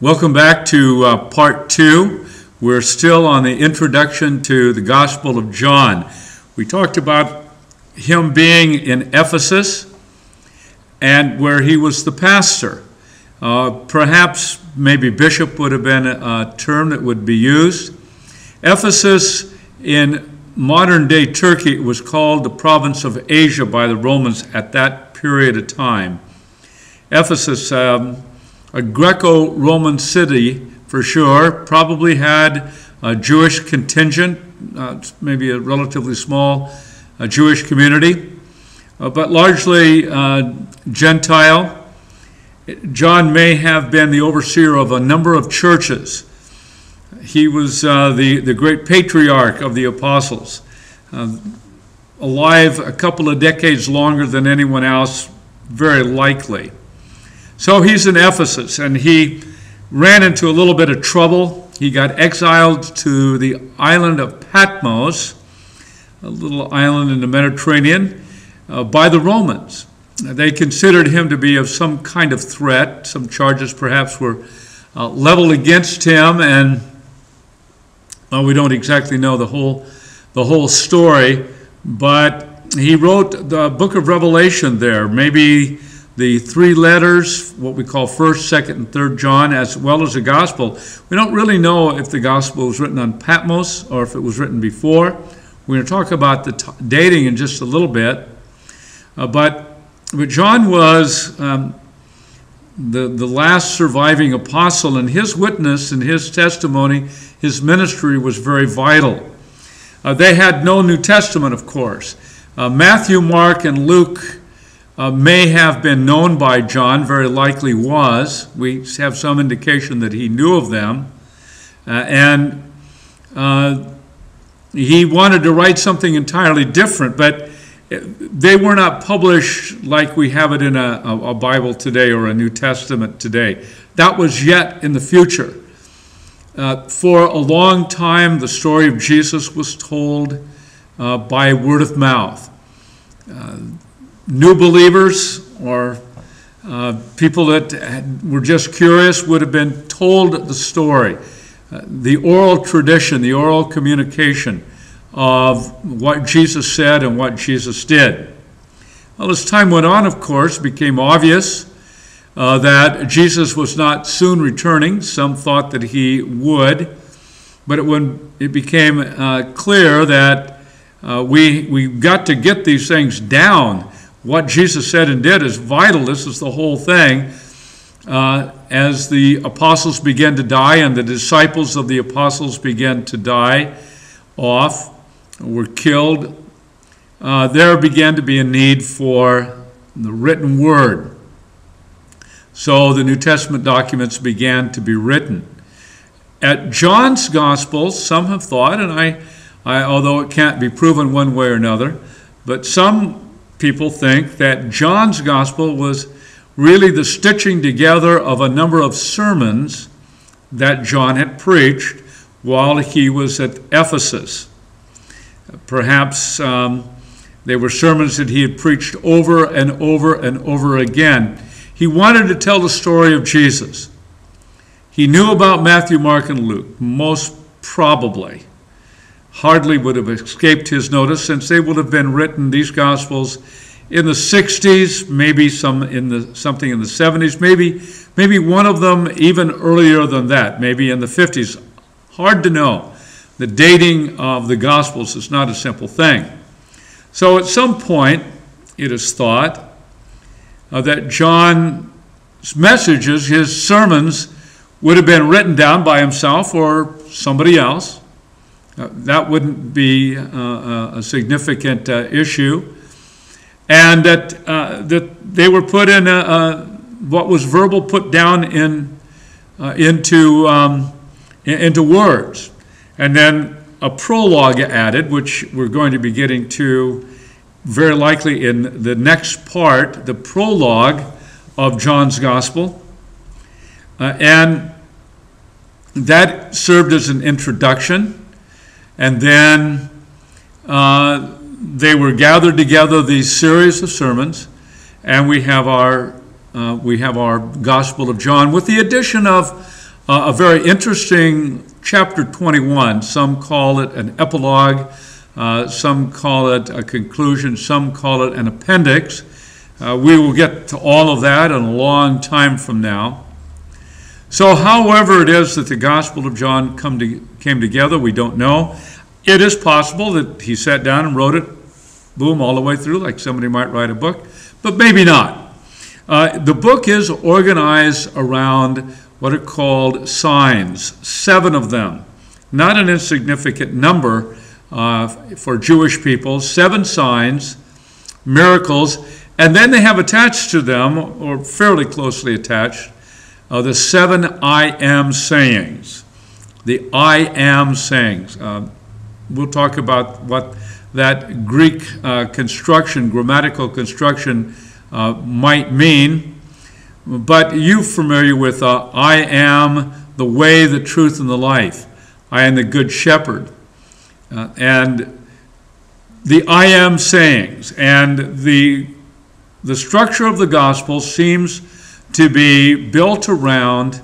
Welcome back to part 2. We're still on the introduction to the Gospel of John. We talked about him being in Ephesus and where he was the pastor. Perhaps maybe bishop would have been a term that would be used. Ephesus in modern-day Turkey was called the province of Asia by the Romans at that period of time. Ephesus, a Greco-Roman city for sure, probably had a Jewish contingent, maybe a relatively small Jewish community, but largely Gentile. John may have been the overseer of a number of churches. He was the great patriarch of the apostles, alive a couple of decades longer than anyone else, very likely. So he's in Ephesus, and he ran into a little bit of trouble. He got exiled to the island of Patmos, a little island in the Mediterranean, by the Romans. They considered him to be of some kind of threat. Some charges perhaps were leveled against him, and we don't exactly know the whole story, but he wrote the book of Revelation there, maybe the 3 letters, what we call 1st, 2nd, and 3rd John, as well as the Gospel. We don't really know if the Gospel was written on Patmos or if it was written before. We're going to talk about the dating in just a little bit. But John was the last surviving apostle, and his witness and his testimony, his ministry was very vital. They had no New Testament, of course. Matthew, Mark, and Luke may have been known by John, very likely was. We have some indication that he knew of them. And he wanted to write something entirely different, but they were not published like we have it in a Bible today or a New Testament today. That was yet in the future. For a long time, the story of Jesus was told by word of mouth. New believers or people that were just curious would have been told the story, the oral tradition, the oral communication of what Jesus said and what Jesus did. Well, as time went on, of course, it became obvious that Jesus was not soon returning. Some thought that he would, but when it became clear that we got to get these things down. What Jesus said and did is vital. This is the whole thing. As the apostles began to die and the disciples of the apostles began to die off, were killed, there began to be a need for the written word. So the New Testament documents began to be written. At John's Gospel, some have thought, and I although it can't be proven one way or another, but some people think that John's Gospel was really the stitching together of a number of sermons that John had preached while he was at Ephesus. Perhaps they were sermons that he had preached over and over and over again. He wanted to tell the story of Jesus. He knew about Matthew, Mark, and Luke, most probably. Hardly would have escaped his notice, since they would have been written, these Gospels, in the 60s, maybe something in the 70s, maybe one of them even earlier than that, maybe in the 50s. Hard to know. The dating of the Gospels is not a simple thing. So at some point, it is thought that John's messages, his sermons, would have been written down by himself or somebody else. That wouldn't be a significant issue. And that they were put in what was verbal, put down into words. And then a prologue added, which we're going to be getting to very likely in the next part, the prologue of John's Gospel. And that served as an introduction. And then they were gathered together, these series of sermons, and we have our Gospel of John, with the addition of a very interesting chapter 21. Some call it an epilogue, some call it a conclusion, some call it an appendix. We will get to all of that in a long time from now. So however it is that the Gospel of John came together, we don't know. It is possible that he sat down and wrote it, boom, all the way through, like somebody might write a book, but maybe not. The book is organized around what are called signs, 7 of them. Not an insignificant number for Jewish people, 7 signs, miracles, and then they have attached to them, or fairly closely attached, the 7 I am sayings. The I am sayings. We'll talk about what that Greek construction, grammatical construction, might mean. But you're familiar with I am the way, the truth, and the life. I am the good shepherd. And the I am sayings. And the structure of the gospel seems to be built around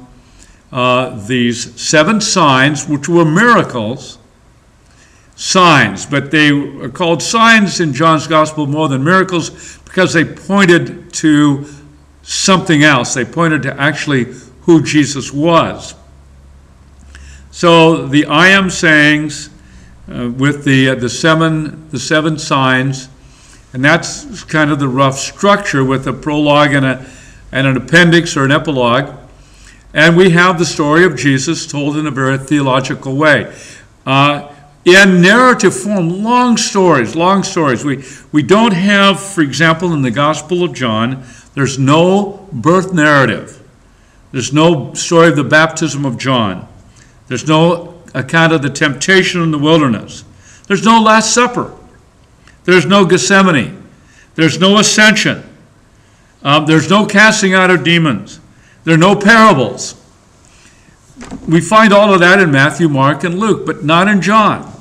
these 7 signs, which were miracles, signs, but they are called signs in John's gospel more than miracles because they pointed to something else. They pointed to actually who Jesus was. So the I am sayings with the 7 signs, and that's kind of the rough structure with a prologue and an appendix or an epilogue. And we have the story of Jesus told in a very theological way. In narrative form, long stories. We don't have, for example, in the Gospel of John, there's no birth narrative. There's no story of the baptism of John. There's no account of the temptation in the wilderness. There's no Last Supper. There's no Gethsemane. There's no ascension. There's no casting out of demons. There are no parables. We find all of that in Matthew, Mark, and Luke, but not in John.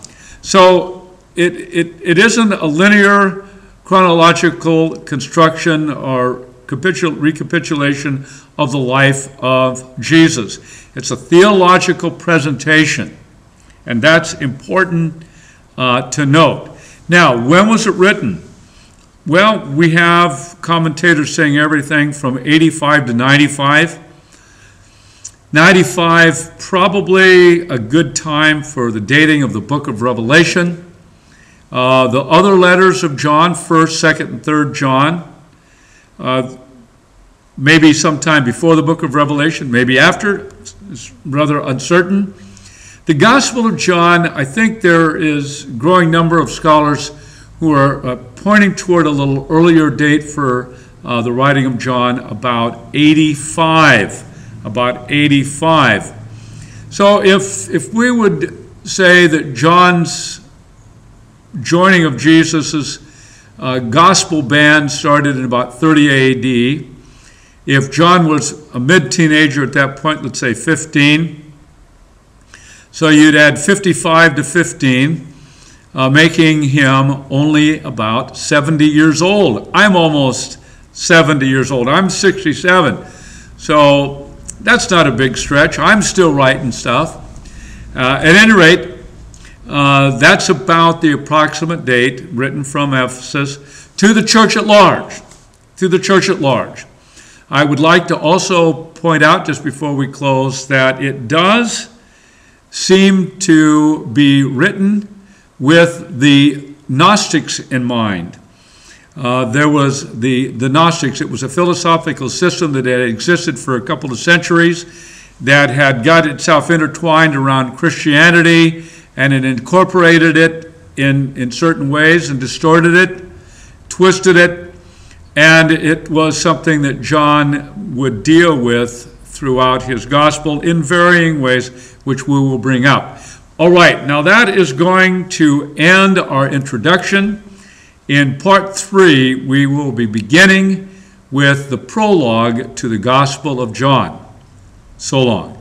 So it isn't a linear chronological construction or recapitulation of the life of Jesus. It's a theological presentation, and that's important to note. Now, when was it written? Well, we have commentators saying everything from 85 to 95. 95, probably a good time for the dating of the book of Revelation. The other letters of John, 1st, 2nd, and 3rd John, maybe sometime before the book of Revelation, maybe after, it's rather uncertain. The Gospel of John, I think there is a growing number of scholars who are pointing toward a little earlier date for the writing of John, about 85. About 85. So if we would say that John's joining of Jesus' gospel band started in about 30 A.D., if John was a mid-teenager at that point, let's say 15, so you'd add 55 to 15, making him only about 70 years old. I'm almost 70 years old. I'm 67. So that's not a big stretch. I'm still writing stuff. At any rate, that's about the approximate date written from Ephesus to the church at large. To the church at large. I would like to also point out, just before we close, that it does seem to be written with the Gnostics in mind. There was the Gnostics. It was a philosophical system that had existed for a couple of centuries that had got itself intertwined around Christianity, and it incorporated it in certain ways and distorted it, twisted it, and it was something that John would deal with throughout his gospel in varying ways, which we will bring up. All right, now that is going to end our introduction. In part 3, we will be beginning with the prologue to the Gospel of John. So long.